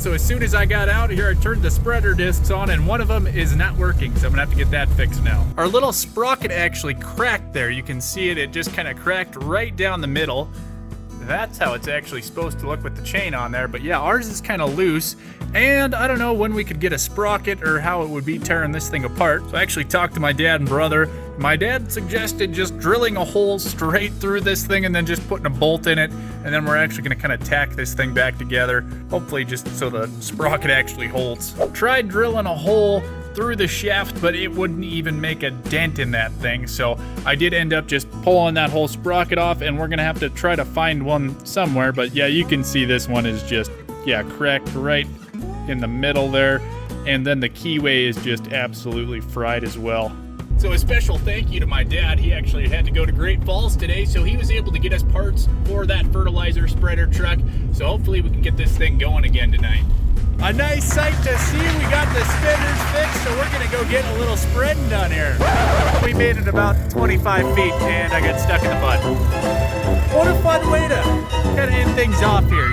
So as soon as I got out here, I turned the spreader discs on and one of them is not working, so I'm gonna have to get that fixed now. Our little sprocket actually cracked there. You can see it, it just kind of cracked right down the middle. That's how it's actually supposed to look with the chain on there, but yeah, ours is kind of loose, and I don't know when we could get a sprocket or how it would be tearing this thing apart. So I actually talked to my dad and brother. My dad suggested just drilling a hole straight through this thing and then just putting a bolt in it, and then we're actually gonna kind of tack this thing back together, hopefully just so the sprocket actually holds. Tried drilling a hole through the shaft, but it wouldn't even make a dent in that thing, so I did end up just pulling that whole sprocket off, and we're gonna have to try to find one somewhere. But yeah, you can see this one is just, yeah, cracked right in the middle there, and then the keyway is just absolutely fried as well. So a special thank you to my dad. He actually had to go to Great Falls today, so he was able to get us parts for that fertilizer spreader truck, so hopefully we can get this thing going again tonight. A nice sight to see. We got the spinners fixed, so we're gonna go get a little spreading done here. We made it about 25 feet and I got stuck in the mud. What a fun way to kind of end things off here.